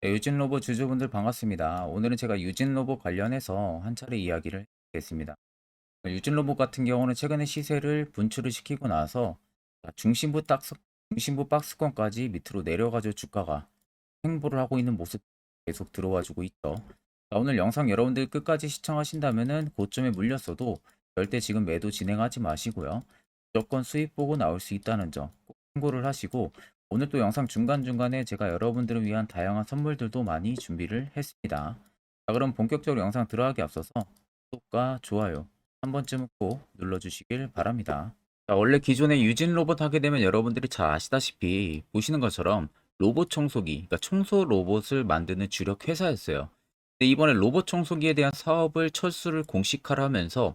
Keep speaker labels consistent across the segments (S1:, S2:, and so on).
S1: 네, 유진 로봇 주주분들 반갑습니다. 오늘은 제가 유진 로봇 관련해서 한 차례 이야기를 하겠습니다. 유진 로봇 같은 경우는 최근에 시세를 분출을 시키고 나서 중심부 박스권까지 밑으로 내려가지고 주가가 횡보를 하고 있는 모습 계속 들어와 주고 있죠. 오늘 영상 여러분들 끝까지 시청하신다면은 고점에 물렸어도 절대 지금 매도 진행하지 마시고요. 무조건 수익 보고 나올 수 있다는 점 꼭 참고를 하시고, 오늘 또 영상 중간중간에 제가 여러분들을 위한 다양한 선물들도 많이 준비를 했습니다. 자, 그럼 본격적으로 영상 들어가기 앞서서 구독과 좋아요 한 번쯤은 꼭 눌러주시길 바랍니다. 자, 원래 기존에 유진 로봇 하게 되면 여러분들이 잘 아시다시피 보시는 것처럼 로봇 청소기, 그러니까 청소 로봇을 만드는 주력 회사였어요. 근데 이번에 로봇 청소기에 대한 사업을 철수를 공식화하면서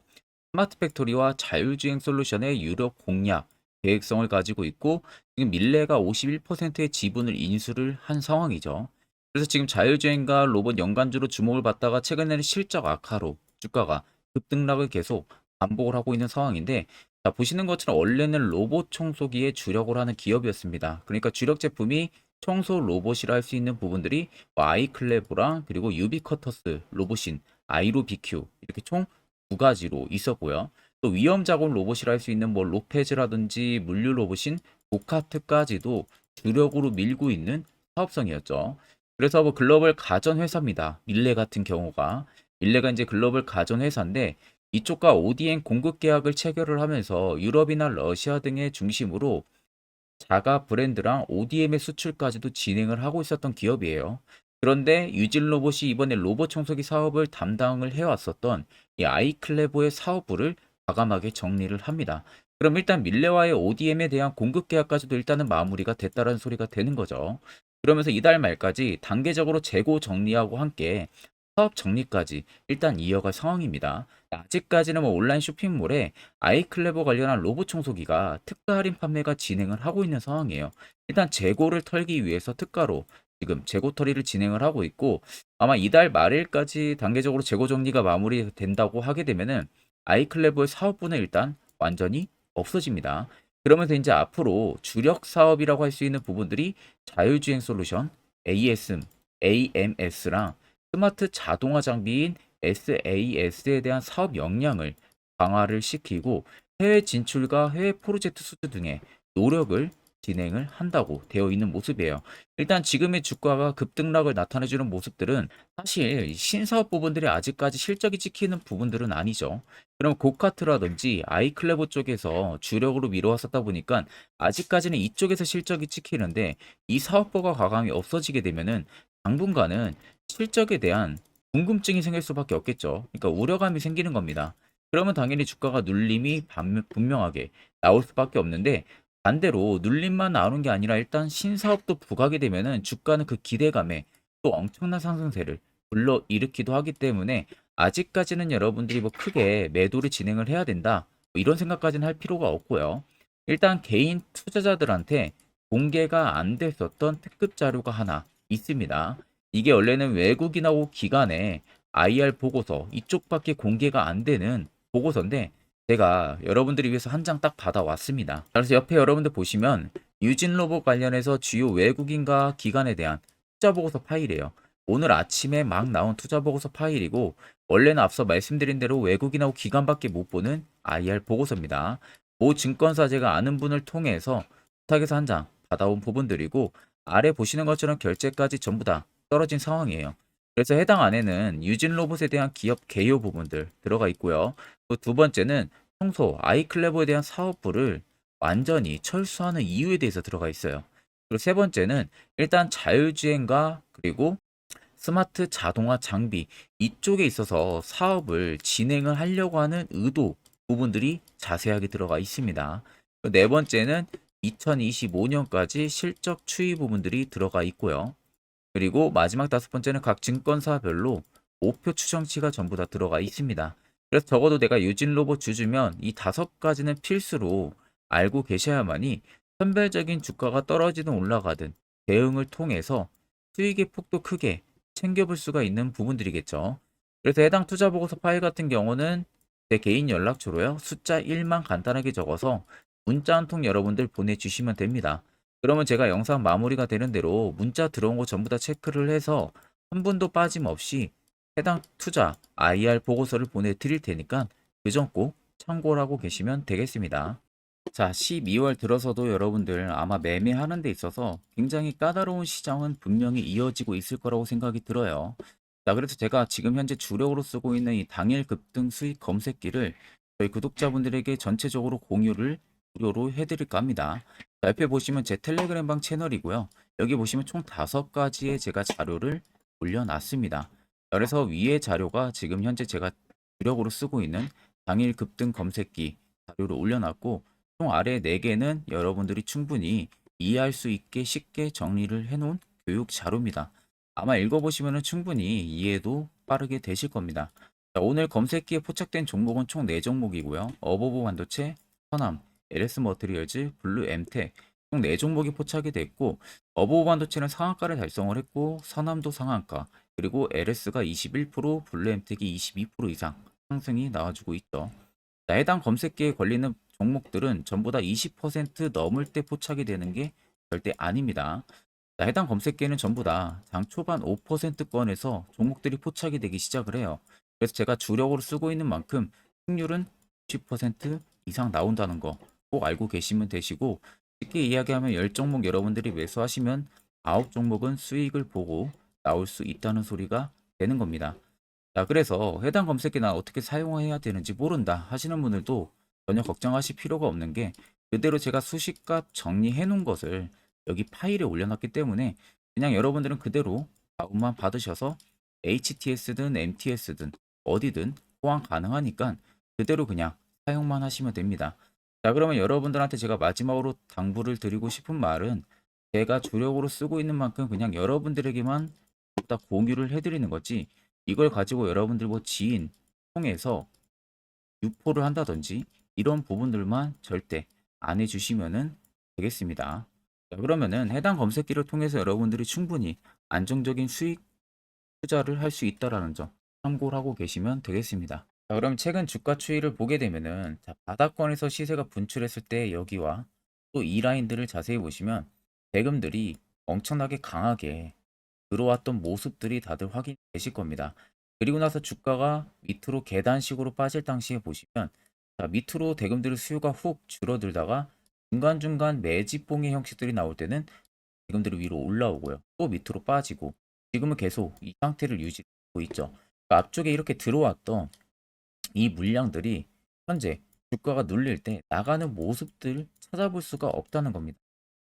S1: 스마트 팩토리와 자율주행 솔루션의 유럽 공략 계획성을 가지고 있고, 지금 밀레가 51%의 지분을 인수를 한 상황이죠. 그래서 지금 자율주행과 로봇 연관주로 주목을 받다가 최근에는 실적 악화로 주가가 급등락을 계속 반복을 하고 있는 상황인데, 자, 보시는 것처럼 원래는 로봇 청소기에 주력을 하는 기업이었습니다. 그러니까 주력 제품이 청소 로봇이라 할 수 있는 부분들이 뭐 아이클레보랑 그리고 유비쿼터스 로봇인 아이로 비큐, 이렇게 총 두 가지로 있었고요. 또 위험 자금 로봇이라 할 수 있는 뭐 로페즈라든지 물류 로봇인 고카트까지도 주력으로 밀고 있는 사업성이었죠. 그래서 뭐 글로벌 가전 회사입니다. 밀레 같은 경우가, 밀레가 이제 글로벌 가전 회사인데, 이쪽과 ODM 공급 계약을 체결을 하면서 유럽이나 러시아 등의 중심으로 자가 브랜드랑 ODM의 수출까지도 진행을 하고 있었던 기업이에요. 그런데 유진 로봇이 이번에 로봇 청소기 사업을 담당을 해왔었던 이 아이클레보의 사업부를 과감하게 정리를 합니다. 그럼 일단 밀레와의 ODM에 대한 공급 계약까지도 일단은 마무리가 됐다는 소리가 되는 거죠. 그러면서 이달 말까지 단계적으로 재고 정리하고 함께 사업 정리까지 일단 이어갈 상황입니다. 아직까지는 뭐 온라인 쇼핑몰에 아이클레버 관련한 로봇 청소기가 특가 할인 판매가 진행을 하고 있는 상황이에요. 일단 재고를 털기 위해서 특가로 지금 재고 처리를 진행을 하고 있고, 아마 이달 말일까지 단계적으로 재고 정리가 마무리된다고 하게 되면은 아이클레버의 사업부는 일단 완전히 없어집니다. 그러면서 이제 앞으로 주력 사업이라고 할 수 있는 부분들이 자율주행 솔루션, AMS랑 스마트 자동화 장비인 SAS에 대한 사업 역량을 강화를 시키고, 해외 진출과 해외 프로젝트 수주 등의 노력을 진행을 한다고 되어 있는 모습이에요. 일단 지금의 주가가 급등락을 나타내주는 모습들은 사실 신사업 부분들이 아직까지 실적이 찍히는 부분들은 아니죠. 그럼 고카트라든지 아이클레버 쪽에서 주력으로 미뤄왔었다 보니까 아직까지는 이쪽에서 실적이 찍히는데, 이 사업부가 과감히 없어지게 되면은 당분간은 실적에 대한 궁금증이 생길 수밖에 없겠죠. 그러니까 우려감이 생기는 겁니다. 그러면 당연히 주가가 눌림이 분명하게 나올 수밖에 없는데, 반대로 눌림만 나오는 게 아니라 일단 신사업도 부각이 되면은 주가는 그 기대감에 또 엄청난 상승세를 불러일으키기도 하기 때문에, 아직까지는 여러분들이 뭐 크게 매도를 진행을 해야 된다, 뭐 이런 생각까지는 할 필요가 없고요. 일단 개인 투자자들한테 공개가 안 됐었던 특급 자료가 하나 있습니다. 이게 원래는 외국인하고 기관의 IR 보고서 이쪽밖에 공개가 안 되는 보고서인데, 제가 여러분들을 위해서 한 장 딱 받아왔습니다. 그래서 옆에 여러분들 보시면 유진 로봇 관련해서 주요 외국인과 기관에 대한 투자 보고서 파일이에요. 오늘 아침에 막 나온 투자 보고서 파일이고, 원래는 앞서 말씀드린 대로 외국인하고 기관밖에 못 보는 IR 보고서입니다. 모 증권사 제가 아는 분을 통해서 부탁해서 한 장 받아온 부분들이고, 아래 보시는 것처럼 결제까지 전부 다 떨어진 상황이에요. 그래서 해당 안에는 유진 로봇에 대한 기업 개요 부분들 들어가 있고요. 또 두 번째는 평소 아이클레버에 대한 사업부를 완전히 철수하는 이유에 대해서 들어가 있어요. 그리고 세 번째는 일단 자율주행과 그리고 스마트 자동화 장비 이쪽에 있어서 사업을 진행을 하려고 하는 의도 부분들이 자세하게 들어가 있습니다. 네 번째는 2025년까지 실적 추이 부분들이 들어가 있고요. 그리고 마지막 다섯 번째는 각 증권사별로 목표 추정치가 전부 다 들어가 있습니다. 그래서 적어도 내가 유진 로봇 주주면 이 다섯 가지는 필수로 알고 계셔야만이 선별적인 주가가 떨어지든 올라가든 대응을 통해서 수익의 폭도 크게 챙겨볼 수가 있는 부분들이겠죠. 그래서 해당 투자 보고서 파일 같은 경우는 제 개인 연락처로요, 숫자 1만 간단하게 적어서 문자 한 통 여러분들 보내주시면 됩니다. 그러면 제가 영상 마무리가 되는 대로 문자 들어온 거 전부 다 체크를 해서 한 분도 빠짐없이 해당 투자 IR 보고서를 보내드릴 테니까 그 점 꼭 참고를 하고 계시면 되겠습니다. 자, 12월 들어서도 여러분들 아마 매매하는 데 있어서 굉장히 까다로운 시장은 분명히 이어지고 있을 거라고 생각이 들어요. 자, 그래서 제가 지금 현재 주력으로 쓰고 있는 이 당일 급등 수익 검색기를 저희 구독자분들에게 전체적으로 공유를 무료로 해드릴까 합니다. 자, 옆에 보시면 제 텔레그램방 채널이고요. 여기 보시면 총 5가지의 제가 자료를 올려놨습니다. 그래서 위에 자료가 지금 현재 제가 주력으로 쓰고 있는 당일 급등 검색기 자료를 올려놨고, 총 아래 4개는 여러분들이 충분히 이해할 수 있게 쉽게 정리를 해놓은 교육 자료입니다. 아마 읽어보시면 충분히 이해도 빠르게 되실 겁니다. 자, 오늘 검색기에 포착된 종목은 총 4종목이고요. 어버브 반도체, 서남, LS 머티리얼즈, 블루 엠텍 총 4종목이 포착이 됐고, 어버브 반도체는 상한가를 달성을 했고, 서남도 상한가, 그리고 LS가 21%, 블루 엠텍이 22% 이상 상승이 나와주고 있죠. 자, 해당 검색기에 걸리는 종목들은 전부 다 20% 넘을 때 포착이 되는 게 절대 아닙니다. 자, 해당 검색기에는 전부 다 장 초반 5%권에서 종목들이 포착이 되기 시작을 해요. 그래서 제가 주력으로 쓰고 있는 만큼 승률은 90% 이상 나온다는 거 꼭 알고 계시면 되시고, 쉽게 이야기하면 10종목 여러분들이 매수하시면 9종목은 수익을 보고 나올 수 있다는 소리가 되는 겁니다. 자, 그래서 해당 검색기 나 어떻게 사용해야 되는지 모른다 하시는 분들도 전혀 걱정하실 필요가 없는 게, 그대로 제가 수식값 정리해 놓은 것을 여기 파일에 올려놨기 때문에 그냥 여러분들은 그대로 다운만 받으셔서 HTS든 MTS든 어디든 호환 가능하니까 그대로 그냥 사용만 하시면 됩니다. 자, 그러면 여러분들한테 제가 마지막으로 당부를 드리고 싶은 말은, 제가 주력으로 쓰고 있는 만큼 그냥 여러분들에게만 다 공유를 해드리는 거지, 이걸 가지고 여러분들 뭐 지인 통해서 유포를 한다든지 이런 부분들만 절대 안 해주시면은 되겠습니다. 자, 그러면은 해당 검색기를 통해서 여러분들이 충분히 안정적인 수익 투자를 할 수 있다라는 점 참고를 하고 계시면 되겠습니다. 자, 그럼 최근 주가 추이를 보게 되면은, 자, 바닥권에서 시세가 분출했을 때 여기와 또 이 라인들을 자세히 보시면 대금들이 엄청나게 강하게 들어왔던 모습들이 다들 확인되실 겁니다. 그리고 나서 주가가 밑으로 계단식으로 빠질 당시에 보시면, 자, 밑으로 대금들의 수요가 훅 줄어들다가 중간중간 매집봉의 형식들이 나올 때는 대금들이 위로 올라오고요. 또 밑으로 빠지고, 지금은 계속 이 상태를 유지하고 있죠. 그러니까 앞쪽에 이렇게 들어왔던 이 물량들이 현재 주가가 눌릴 때 나가는 모습들 찾아볼 수가 없다는 겁니다.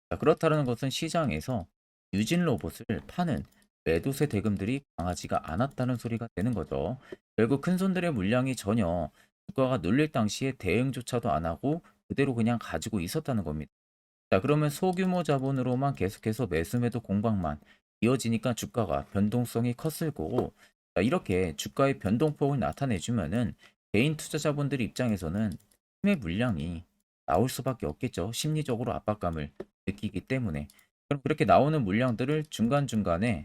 S1: 자, 그렇다는 것은 시장에서 유진 로봇을 파는 매도세 대금들이 강하지가 않았다는 소리가 되는 거죠. 결국 큰 손들의 물량이 전혀 주가가 눌릴 당시에 대응조차도 안 하고 그대로 그냥 가지고 있었다는 겁니다. 자, 그러면 소규모 자본으로만 계속해서 매수매도 공방만 이어지니까 주가가 변동성이 컸을 거고, 자, 이렇게 주가의 변동폭을 나타내주면은 개인 투자자분들 입장에서는 힘의 물량이 나올 수밖에 없겠죠. 심리적으로 압박감을 느끼기 때문에. 그럼 그렇게 나오는 물량들을 중간중간에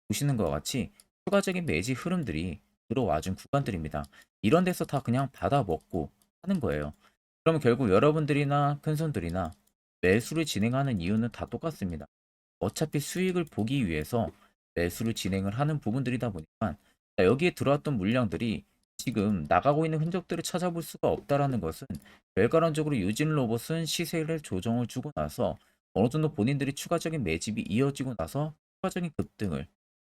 S1: 보시는 것 같이 추가적인 매지 흐름들이 들어와준 구간들입니다. 이런 데서 다 그냥 받아 먹고 하는 거예요. 그러면 결국 여러분들이나 큰손들이나 매수를 진행하는 이유는 다 똑같습니다. 어차피 수익을 보기 위해서 매수를 진행을 하는 부분들이다 보니까, 자, 여기에 들어왔던 물량들이 지금 나가고 있는 흔적들을 찾아볼 수가 없다라는 것은, 결과론적으로 유진 로봇은 시세를 조정을 주고 나서 어느 정도 본인들이 추가적인 매집이 이어지고 나서 추가적인 급등을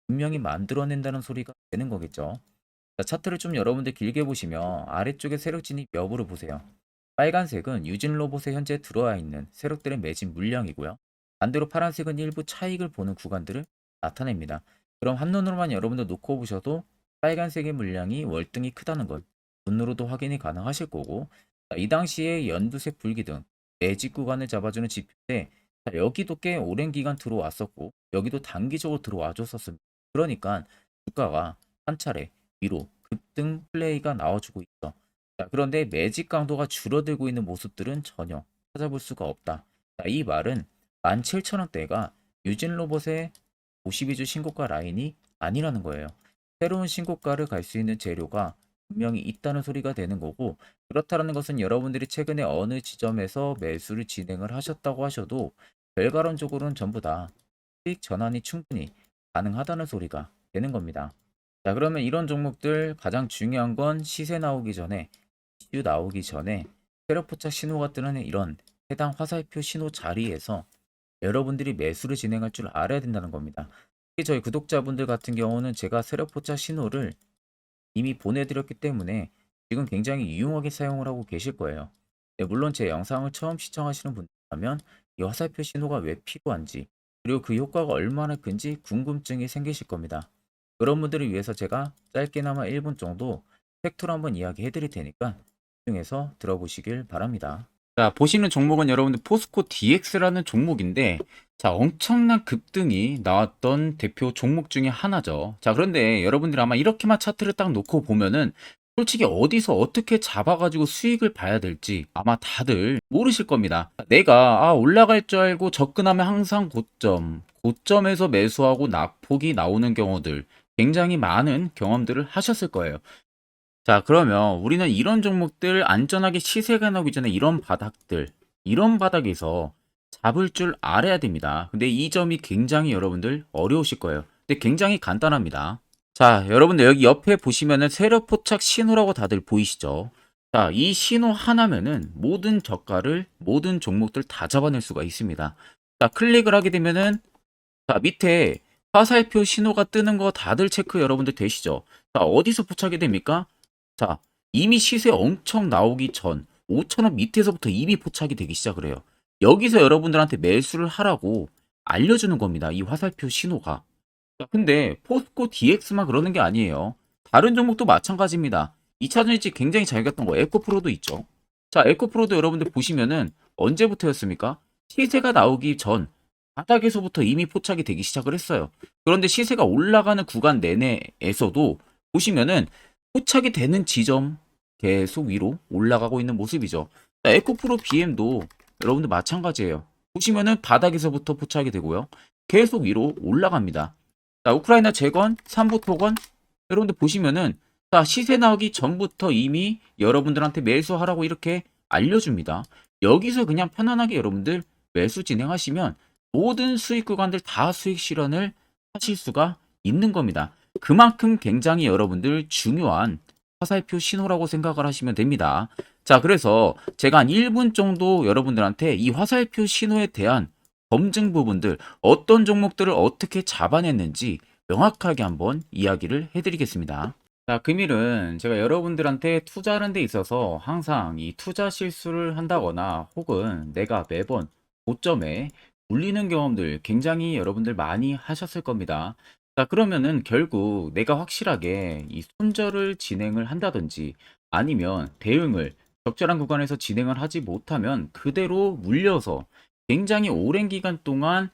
S1: 분명히 만들어낸다는 소리가 되는 거겠죠. 자, 차트를 좀 여러분들 길게 보시면 아래쪽에 세력 진입 여부를 보세요. 빨간색은 유진 로봇에 현재 들어와 있는 세력들의 매집 물량이고요. 반대로 파란색은 일부 차익을 보는 구간들을 나타냅니다. 그럼 한눈으로만 여러분들 놓고 보셔도 빨간색의 물량이 월등히 크다는 것 눈으로도 확인이 가능하실 거고, 자, 이 당시에 연두색 불기둥 매집 구간을 잡아주는 지표인데, 자, 여기도 꽤 오랜 기간 들어왔었고 여기도 단기적으로 들어와 줬었습니다. 그러니까 주가가 한 차례 위로 급등 플레이가 나와주고 있어. 자, 그런데 매직 강도가 줄어들고 있는 모습들은 전혀 찾아볼 수가 없다. 자, 이 말은 17,000원대가 유진 로봇의 52주 신고가 라인이 아니라는 거예요. 새로운 신고가를 갈 수 있는 재료가 분명히 있다는 소리가 되는 거고, 그렇다는 것은 여러분들이 최근에 어느 지점에서 매수를 진행을 하셨다고 하셔도 결과론적으로는 전부 다 수익 전환이 충분히 가능하다는 소리가 되는 겁니다. 자, 그러면 이런 종목들 가장 중요한 건 시세 나오기 전에, 이슈 나오기 전에 세력포착 신호가 뜨는 이런 해당 화살표 신호 자리에서 여러분들이 매수를 진행할 줄 알아야 된다는 겁니다. 특히 저희 구독자분들 같은 경우는 제가 세력포착 신호를 이미 보내드렸기 때문에 지금 굉장히 유용하게 사용을 하고 계실 거예요. 네, 물론 제 영상을 처음 시청하시는 분들이라면 이 화살표 신호가 왜 필요한지, 그리고 그 효과가 얼마나 큰지 궁금증이 생기실 겁니다. 그런 분들을 위해서 제가 짧게나마 1분 정도 팩트로 한번 이야기해 드릴 테니까 집중해서 들어보시길 바랍니다. 자, 보시는 종목은 여러분들 포스코 DX라는 종목인데, 자, 엄청난 급등이 나왔던 대표 종목 중에 하나죠. 자, 그런데 여러분들이 아마 이렇게만 차트를 딱 놓고 보면은 솔직히 어디서 어떻게 잡아가지고 수익을 봐야 될지 아마 다들 모르실 겁니다. 내가 올라갈 줄 알고 접근하면 항상 고점에서 매수하고 낙폭이 나오는 경우들 굉장히 많은 경험들을 하셨을 거예요. 자, 그러면 우리는 이런 종목들 안전하게 시세가 나오기 전에 이런 바닥에서 잡을 줄 알아야 됩니다. 근데 이 점이 굉장히 여러분들 어려우실 거예요. 근데 굉장히 간단합니다. 자, 여러분들 여기 옆에 보시면은 세력 포착 신호라고 다들 보이시죠? 자, 이 신호 하나면은 모든 저가를, 모든 종목들 다 잡아낼 수가 있습니다. 자, 클릭을 하게 되면은 자, 밑에 화살표 신호가 뜨는 거 다들 체크 여러분들 되시죠? 자, 어디서 포착이 됩니까? 자, 이미 시세 엄청 나오기 전 5,000원 밑에서부터 이미 포착이 되기 시작을 해요. 여기서 여러분들한테 매수를 하라고 알려주는 겁니다. 이 화살표 신호가. 자, 근데 포스코 DX만 그러는 게 아니에요. 다른 종목도 마찬가지입니다. 2차 전지 굉장히 잘 갔던 거 에코프로도 있죠. 자, 에코프로도 여러분들 보시면은 언제부터였습니까? 시세가 나오기 전 바닥에서부터 이미 포착이 되기 시작을 했어요. 그런데 시세가 올라가는 구간 내내에서도 보시면은 포착이 되는 지점 계속 위로 올라가고 있는 모습이죠. 자, 에코프로 BM도 여러분들 마찬가지예요. 보시면은 바닥에서부터 포착이 되고요. 계속 위로 올라갑니다. 자, 우크라이나 재건, 삼부 토건 여러분들 보시면은 자, 시세 나오기 전부터 이미 여러분들한테 매수하라고 이렇게 알려줍니다. 여기서 그냥 편안하게 여러분들 매수 진행하시면 모든 수익 구간들 다 수익 실현을 하실 수가 있는 겁니다. 그만큼 굉장히 여러분들 중요한 화살표 신호라고 생각을 하시면 됩니다. 자, 그래서 제가 한 1분 정도 여러분들한테 이 화살표 신호에 대한 검증 부분들, 어떤 종목들을 어떻게 잡아냈는지 명확하게 한번 이야기를 해드리겠습니다. 자, 금일은 제가 여러분들한테 투자하는 데 있어서 항상 이 투자 실수를 한다거나 혹은 내가 매번 고점에 물리는 경험들 굉장히 여러분들 많이 하셨을 겁니다. 자, 그러면은 결국 내가 확실하게 이 손절을 진행을 한다든지 아니면 대응을 적절한 구간에서 진행을 하지 못하면 그대로 물려서 굉장히 오랜 기간 동안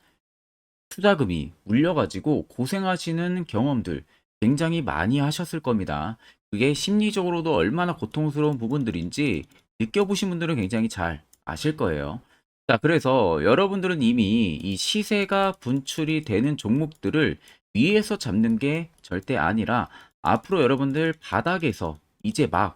S1: 투자금이 물려가지고 고생하시는 경험들 굉장히 많이 하셨을 겁니다. 그게 심리적으로도 얼마나 고통스러운 부분들인지 느껴보신 분들은 굉장히 잘 아실 거예요. 자, 그래서 여러분들은 이미 이 시세가 분출이 되는 종목들을 위에서 잡는 게 절대 아니라 앞으로 여러분들 바닥에서 이제 막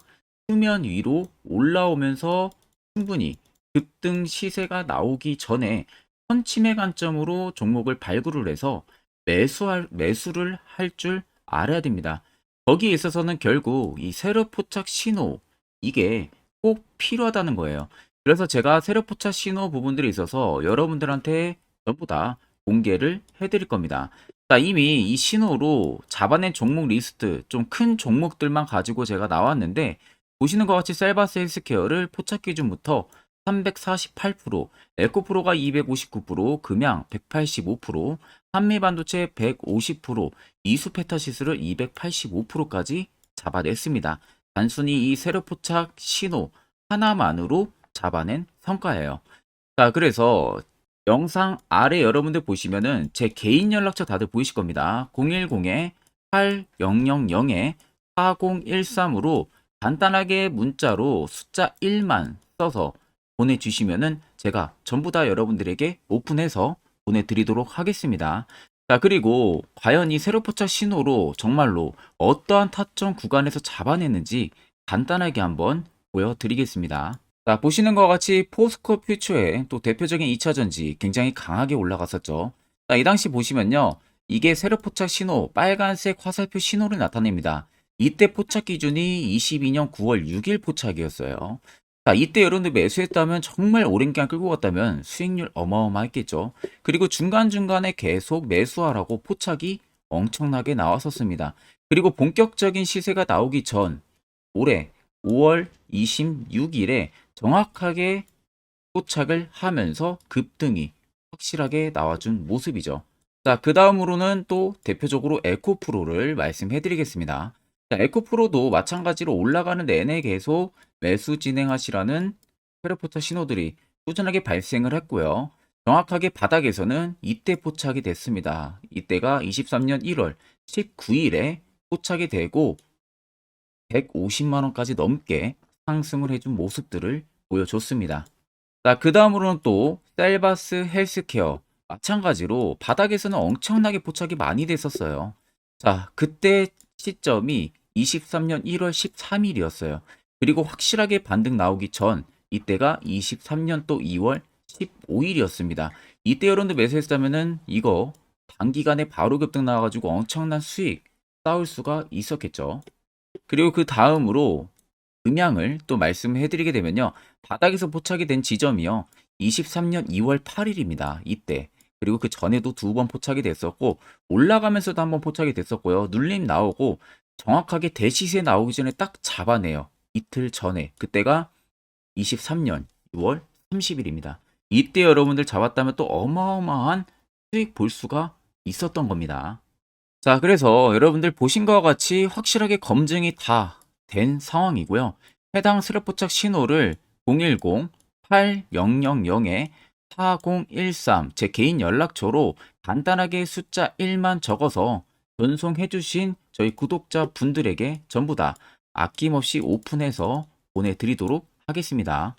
S1: 수면 위로 올라오면서 충분히 급등 시세가 나오기 전에 선침의 관점으로 종목을 발굴을 해서 매수를 할 줄 알아야 됩니다. 거기에 있어서는 결국 이 세력 포착 신호 이게 꼭 필요하다는 거예요. 그래서 제가 세력 포착 신호 부분들이 있어서 여러분들한테 전부 다 공개를 해드릴 겁니다. 자, 이미 이 신호로 잡아낸 종목 리스트 좀 큰 종목들만 가지고 제가 나왔는데 보시는 것 같이 셀바스 헬스케어를 포착 기준부터 348%, 에코프로가 259%, 금양 185%, 한미반도체 150%, 이수페타시스를 285%까지 잡아냈습니다. 단순히 이 세력포착 신호 하나만으로 잡아낸 성과예요. 자, 그래서 영상 아래 여러분들 보시면은 제 개인 연락처 다들 보이실 겁니다. 010-8013-4013으로 간단하게 문자로 숫자 1만 써서 보내주시면은 제가 전부 다 여러분들에게 오픈해서 보내드리도록 하겠습니다. 자, 그리고 과연 이 세로포착 신호로 정말로 어떠한 타점 구간에서 잡아냈는지 간단하게 한번 보여드리겠습니다. 자, 보시는 것과 같이 포스코 퓨처의 또 대표적인 2차 전지 굉장히 강하게 올라갔었죠. 자, 이 당시 보시면요. 이게 세력 포착 신호, 빨간색 화살표 신호를 나타냅니다. 이때 포착 기준이 22년 9월 6일 포착이었어요. 자, 이때 여러분들 매수했다면 정말 오랜 기간 끌고 갔다면 수익률 어마어마했겠죠. 그리고 중간중간에 계속 매수하라고 포착이 엄청나게 나왔었습니다. 그리고 본격적인 시세가 나오기 전 올해 5월 26일에 정확하게 포착을 하면서 급등이 확실하게 나와준 모습이죠. 자, 그 다음으로는 또 대표적으로 에코프로를 말씀해 드리겠습니다. 자, 에코프로도 마찬가지로 올라가는 내내 계속 매수 진행하시라는 페르포차 신호들이 꾸준하게 발생을 했고요. 정확하게 바닥에서는 이때 포착이 됐습니다. 이때가 23년 1월 19일에 포착이 되고 150만 원까지 넘게 상승을 해준 모습들을 보여줬습니다. 자, 그 다음으로는 또 셀바스 헬스케어 마찬가지로 바닥에서는 엄청나게 포착이 많이 됐었어요. 자, 그때 시점이 23년 1월 13일이었어요. 그리고 확실하게 반등 나오기 전 이때가 23년 또 2월 15일이었습니다. 이때 여러분들 매수했다면은 이거 단기간에 바로 급등 나와가지고 엄청난 수익 쌓을 수가 있었겠죠. 그리고 그 다음으로 음향을 또 말씀해 드리게 되면요. 바닥에서 포착이 된 지점이요. 23년 2월 8일입니다. 이때. 그리고 그 전에도 두 번 포착이 됐었고 올라가면서도 한번 포착이 됐었고요. 눌림 나오고 정확하게 대시세 나오기 전에 딱 잡아내요. 이틀 전에. 그때가 23년 6월 30일입니다. 이때 여러분들 잡았다면 또 어마어마한 수익 볼 수가 있었던 겁니다. 자, 그래서 여러분들 보신 것과 같이 확실하게 검증이 다 된 상황이고요. 해당 스랩포착 신호를 010-8000-4013 제 개인 연락처로 간단하게 숫자 1만 적어서 전송해 주신 저희 구독자 분들에게 전부 다 아낌없이 오픈해서 보내드리도록 하겠습니다.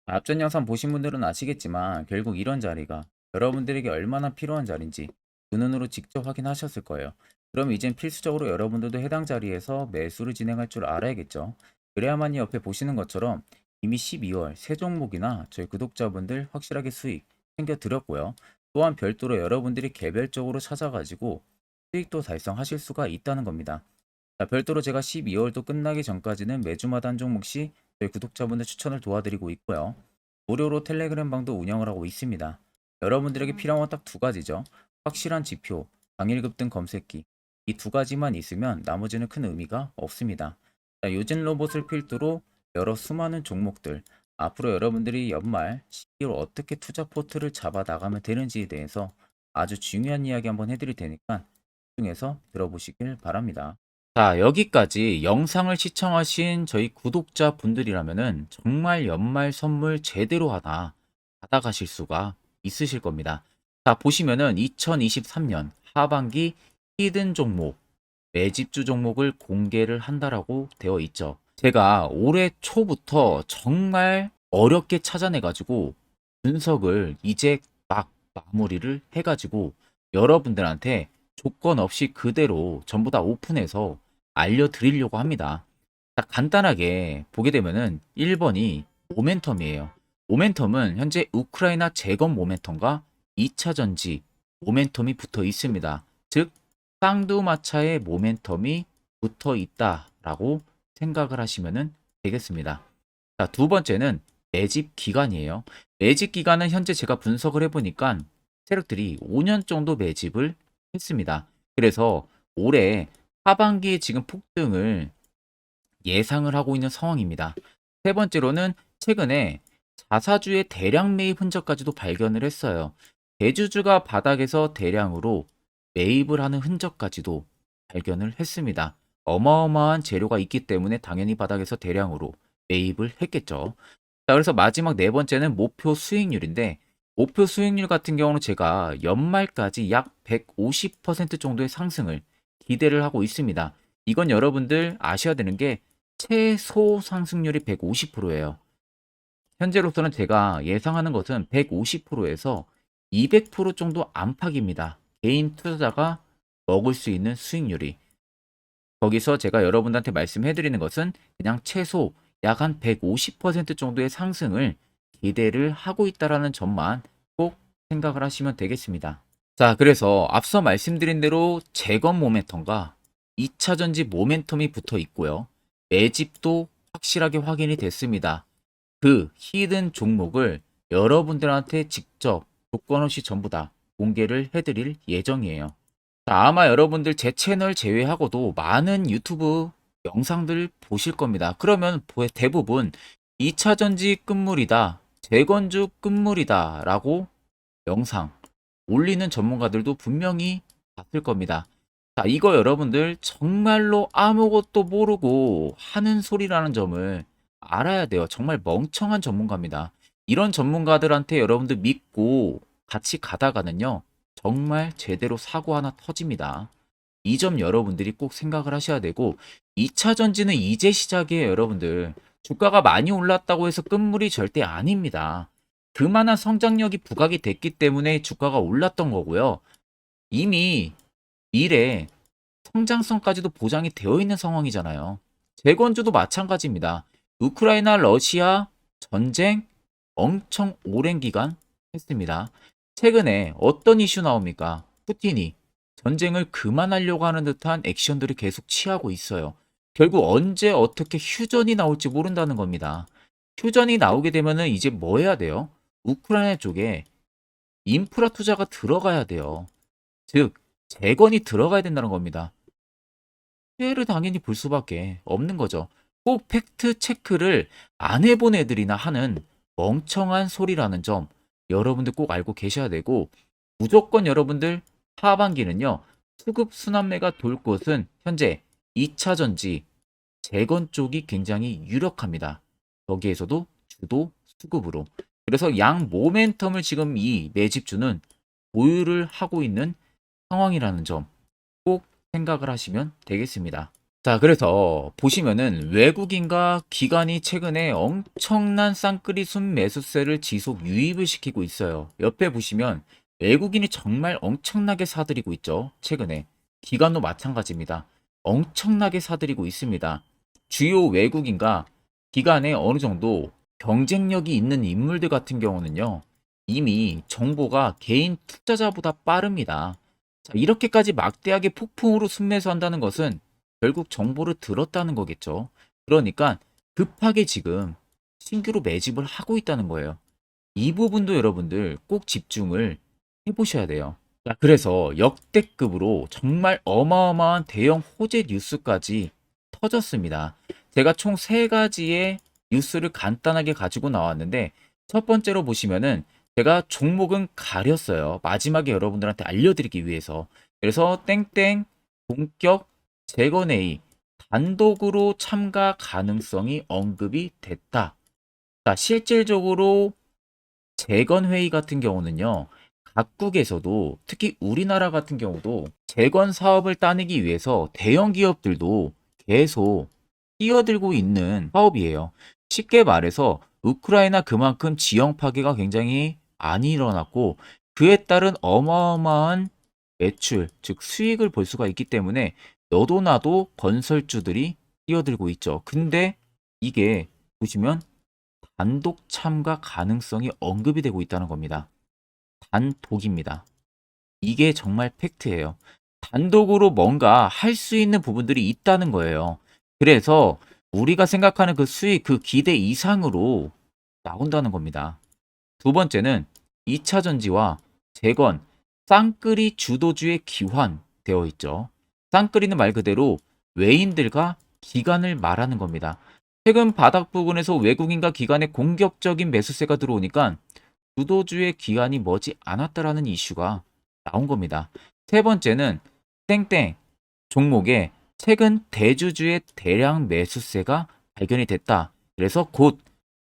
S1: 앞전 영상 보신 분들은 아시겠지만 결국 이런 자리가 여러분들에게 얼마나 필요한 자리인지 그 눈으로 직접 확인하셨을 거예요. 그럼 이젠 필수적으로 여러분들도 해당 자리에서 매수를 진행할 줄 알아야겠죠. 그래야만이 옆에 보시는 것처럼 이미 12월 새 종목이나 저희 구독자분들 확실하게 수익 챙겨드렸고요. 또한 별도로 여러분들이 개별적으로 찾아가지고 수익도 달성하실 수가 있다는 겁니다. 자, 별도로 제가 12월도 끝나기 전까지는 매주마다 한 종목씩 저희 구독자분들 추천을 도와드리고 있고요. 무료로 텔레그램 방도 운영을 하고 있습니다. 여러분들에게 필요한 건 딱 두 가지죠. 확실한 지표, 당일 급등 검색기. 이 두 가지만 있으면 나머지는 큰 의미가 없습니다. 자, 요즘 로봇을 필두로 여러 수많은 종목들, 앞으로 여러분들이 연말 12월 어떻게 투자 포트를 잡아 나가면 되는지에 대해서 아주 중요한 이야기 한번 해드릴 테니까 집중해서 들어보시길 바랍니다. 자, 여기까지 영상을 시청하신 저희 구독자 분들이라면은 정말 연말 선물 제대로 하나 받아가실 수가 있으실 겁니다. 자, 보시면은 2023년 하반기 히든 종목, 매집주 종목을 공개를 한다라고 되어 있죠. 제가 올해 초부터 정말 어렵게 찾아내가지고 분석을 이제 막 마무리를 해가지고 여러분들한테 조건 없이 그대로 전부 다 오픈해서 알려드리려고 합니다. 자, 간단하게 보게 되면은 1번이 모멘텀이에요. 모멘텀은 현재 우크라이나 재건 모멘텀과 2차 전지 모멘텀이 붙어 있습니다. 즉 쌍두마차의 모멘텀이 붙어 있다라고 생각을 하시면 되겠습니다. 자, 두 번째는 매집 기간이에요. 매집 기간은 현재 제가 분석을 해보니까 세력들이 5년 정도 매집을 했습니다. 그래서 올해 하반기에 지금 폭등을 예상을 하고 있는 상황입니다. 세 번째로는 최근에 자사주의 대량 매입 흔적까지도 발견을 했어요. 대주주가 바닥에서 대량으로 매입을 하는 흔적까지도 발견을 했습니다. 어마어마한 재료가 있기 때문에 당연히 바닥에서 대량으로 매입을 했겠죠. 자, 그래서 마지막 네 번째는 목표 수익률인데 목표 수익률 같은 경우는 제가 연말까지 약 150% 정도의 상승을 기대를 하고 있습니다. 이건 여러분들 아셔야 되는 게 최소 상승률이 150%예요. 현재로서는 제가 예상하는 것은 150%에서 200% 정도 안팎입니다. 개인 투자자가 먹을 수 있는 수익률이. 거기서 제가 여러분들한테 말씀해 드리는 것은 그냥 최소 약 한 150% 정도의 상승을 기대를 하고 있다라는 점만 꼭 생각을 하시면 되겠습니다. 자, 그래서 앞서 말씀드린 대로 재건 모멘텀과 2차 전지 모멘텀이 붙어 있고요. 매집도 확실하게 확인이 됐습니다. 그 히든 종목을 여러분들한테 직접 조건 없이 전부 다 공개를 해드릴 예정이에요. 자, 아마 여러분들 제 채널 제외하고도 많은 유튜브 영상들 보실 겁니다. 그러면 대부분 2차 전지 끝물이다, 재건주 끝물이다 라고 영상 올리는 전문가들도 분명히 봤을 겁니다. 자, 이거 여러분들 정말로 아무것도 모르고 하는 소리라는 점을 알아야 돼요. 정말 멍청한 전문가입니다. 이런 전문가들한테 여러분들 믿고 같이 가다가는요, 정말 제대로 사고 하나 터집니다. 이 점 여러분들이 꼭 생각을 하셔야 되고, 2차 전지는 이제 시작이에요, 여러분들. 주가가 많이 올랐다고 해서 끝물이 절대 아닙니다. 그만한 성장력이 부각이 됐기 때문에 주가가 올랐던 거고요. 이미 미래 성장성까지도 보장이 되어 있는 상황이잖아요. 재건주도 마찬가지입니다. 우크라이나 러시아 전쟁 엄청 오랜 기간 했습니다. 최근에 어떤 이슈 나옵니까? 푸틴이 전쟁을 그만하려고 하는 듯한 액션들을 계속 취하고 있어요. 결국 언제 어떻게 휴전이 나올지 모른다는 겁니다. 휴전이 나오게 되면은 이제 뭐 해야 돼요? 우크라이나 쪽에 인프라 투자가 들어가야 돼요. 즉, 재건이 들어가야 된다는 겁니다. 피해를 당연히 볼 수밖에 없는 거죠. 꼭 팩트 체크를 안 해본 애들이나 하는 멍청한 소리라는 점 여러분들 꼭 알고 계셔야 되고, 무조건 여러분들 하반기는요, 수급 순환매가 돌 곳은 현재 2차 전지, 재건 쪽이 굉장히 유력합니다. 거기에서도 주도 수급으로. 그래서 양 모멘텀을 지금 이 매집주는 보유를 하고 있는 상황이라는 점 꼭 생각을 하시면 되겠습니다. 자, 그래서 보시면은 외국인과 기관이 최근에 엄청난 쌍끌이 순매수세를 지속 유입을 시키고 있어요. 옆에 보시면 외국인이 정말 엄청나게 사들이고 있죠. 최근에. 기관도 마찬가지입니다. 엄청나게 사들이고 있습니다. 주요 외국인과 기관에 어느 정도 경쟁력이 있는 인물들 같은 경우는요, 이미 정보가 개인 투자자보다 빠릅니다. 자, 이렇게까지 막대하게 폭풍으로 순매수한다는 것은 결국 정보를 들었다는 거겠죠. 그러니까 급하게 지금 신규로 매집을 하고 있다는 거예요. 이 부분도 여러분들 꼭 집중을 해보셔야 돼요. 자, 그래서 역대급으로 정말 어마어마한 대형 호재 뉴스까지 터졌습니다. 제가 총 3가지의 뉴스를 간단하게 가지고 나왔는데, 첫 번째로 보시면은 제가 종목은 가렸어요. 마지막에 여러분들한테 알려드리기 위해서. 그래서 땡땡 본격 재건회의 단독으로 참가 가능성이 언급이 됐다. 자, 실질적으로 재건회의 같은 경우는요, 각국에서도 특히 우리나라 같은 경우도 재건 사업을 따내기 위해서 대형 기업들도 계속 뛰어들고 있는 사업이에요. 쉽게 말해서 우크라이나 그만큼 지형 파괴가 굉장히 많이 일어났고, 그에 따른 어마어마한 매출, 즉 수익을 볼 수가 있기 때문에 너도 나도 건설주들이 뛰어들고 있죠. 근데 이게 보시면 단독 참가 가능성이 언급이 되고 있다는 겁니다. 단독입니다. 이게 정말 팩트예요. 단독으로 뭔가 할 수 있는 부분들이 있다는 거예요. 그래서 우리가 생각하는 그 수익, 그 기대 이상으로 나온다는 겁니다. 두 번째는 2차 전지와 재건, 쌍끌이 주도주의 기환되어 있죠. 쌍끌이는 말 그대로 외인들과 기관을 말하는 겁니다. 최근 바닥 부근에서 외국인과 기관의 공격적인 매수세가 들어오니까 주도주의 기관이 머지 않았다라는 이슈가 나온 겁니다. 세 번째는 땡땡 종목에 최근 대주주의 대량 매수세가 발견이 됐다. 그래서 곧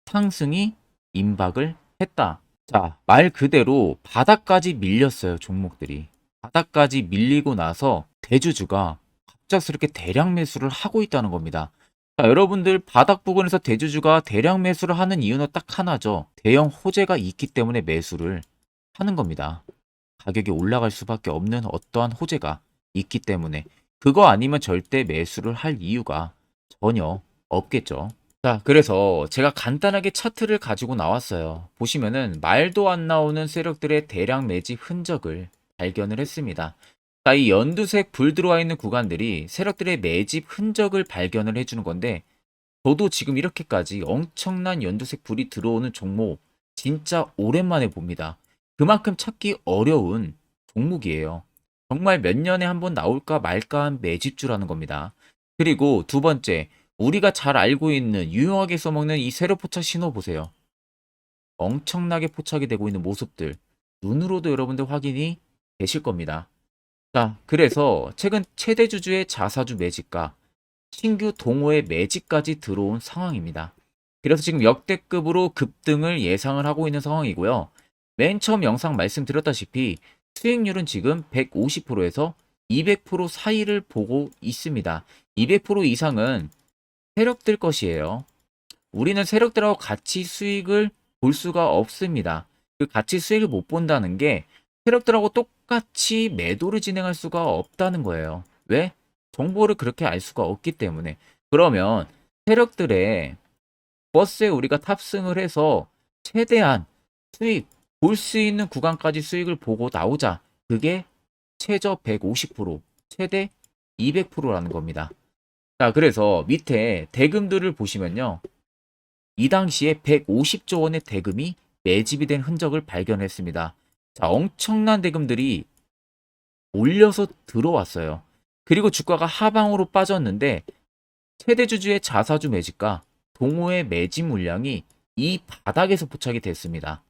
S1: 상승이 임박을 했다. 자, 말 그대로 바닥까지 밀렸어요, 종목들이. 바닥까지 밀리고 나서 대주주가 갑작스럽게 대량 매수를 하고 있다는 겁니다. 자, 여러분들 바닥 부근에서 대주주가 대량 매수를 하는 이유는 딱 하나죠. 대형 호재가 있기 때문에 매수를 하는 겁니다. 가격이 올라갈 수밖에 없는 어떠한 호재가 있기 때문에. 그거 아니면 절대 매수를 할 이유가 전혀 없겠죠. 자, 그래서 제가 간단하게 차트를 가지고 나왔어요. 보시면은 말도 안 나오는 세력들의 대량 매집 흔적을 발견을 했습니다. 자, 이 연두색 불 들어와 있는 구간들이 세력들의 매집 흔적을 발견을 해주는 건데, 저도 지금 이렇게까지 엄청난 연두색 불이 들어오는 종목 진짜 오랜만에 봅니다. 그만큼 찾기 어려운 종목이에요. 정말 몇 년에 한번 나올까 말까 한 매집주라는 겁니다. 그리고 두 번째, 우리가 잘 알고 있는 유용하게 써먹는 이 세로 포착 신호 보세요. 엄청나게 포착이 되고 있는 모습들 눈으로도 여러분들 확인이 되실 겁니다. 자, 그래서 최근 최대 주주의 자사주 매집과 신규 동호회 매집까지 들어온 상황입니다. 그래서 지금 역대급으로 급등을 예상을 하고 있는 상황이고요. 맨 처음 영상 말씀드렸다시피 수익률은 지금 150%에서 200% 사이를 보고 있습니다. 200% 이상은 세력들 것이에요. 우리는 세력들하고 같이 수익을 볼 수가 없습니다. 그 같이 수익을 못 본다는 게 세력들하고 똑같이 매도를 진행할 수가 없다는 거예요. 왜? 정보를 그렇게 알 수가 없기 때문에. 그러면 세력들의 버스에 우리가 탑승을 해서 최대한 수익, 볼 수 있는 구간까지 수익을 보고 나오자. 그게 최저 150%, 최대 200%라는 겁니다. 자, 그래서 밑에 대금들을 보시면요. 이 당시에 150조 원의 대금이 매집이 된 흔적을 발견했습니다. 자, 엄청난 대금들이 몰려서 들어왔어요. 그리고 주가가 하방으로 빠졌는데 최대 주주의 자사주 매집과 동호회 매집 물량이 이 바닥에서 포착이 됐습니다.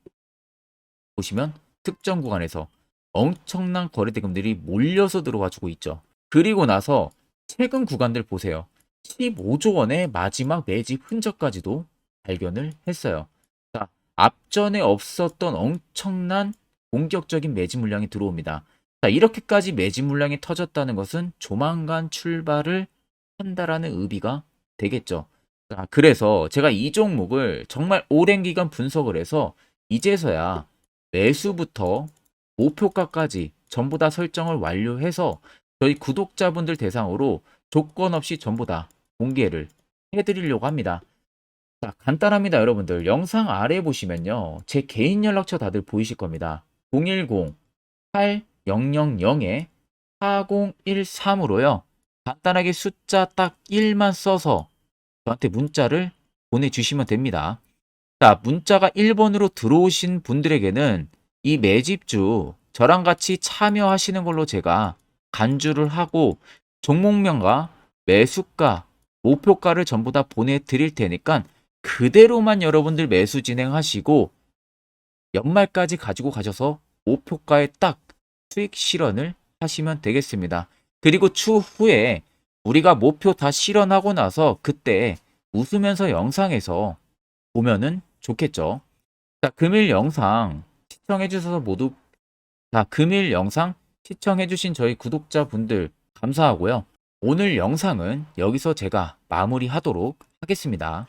S1: 보시면 특정 구간에서 엄청난 거래 대금들이 몰려서 들어와주고 있죠. 그리고 나서 최근 구간들 보세요. 15조 원의 마지막 매집 흔적까지도 발견을 했어요. 자, 앞전에 없었던 엄청난 공격적인 매집 물량이 들어옵니다. 자, 이렇게까지 매집 물량이 터졌다는 것은 조만간 출발을 한다라는 의미가 되겠죠. 자, 그래서 제가 이 종목을 정말 오랜 기간 분석을 해서 이제서야 매수부터 목표가까지 전부 다 설정을 완료해서 저희 구독자분들 대상으로 조건 없이 전부 다 공개를 해드리려고 합니다. 자, 간단합니다, 여러분들. 영상 아래 보시면요. 제 개인 연락처 다들 보이실 겁니다. 010-8013-4013으로요. 간단하게 숫자 딱 1만 써서 저한테 문자를 보내주시면 됩니다. 자, 문자가 1번으로 들어오신 분들에게는 이 매집주 저랑 같이 참여하시는 걸로 제가 간주를 하고 종목명과 매수가, 목표가를 전부 다 보내드릴 테니까 그대로만 여러분들 매수 진행하시고 연말까지 가지고 가셔서 목표가에 딱 수익 실현을 하시면 되겠습니다. 그리고 추후에 우리가 목표 다 실현하고 나서 그때 웃으면서 영상에서 보면은 좋겠죠. 자, 금일 영상 시청해 주셔서 모두 금일 영상 시청해 주신 저희 구독자분들 감사하고요. 오늘 영상은 여기서 제가 마무리하도록 하겠습니다.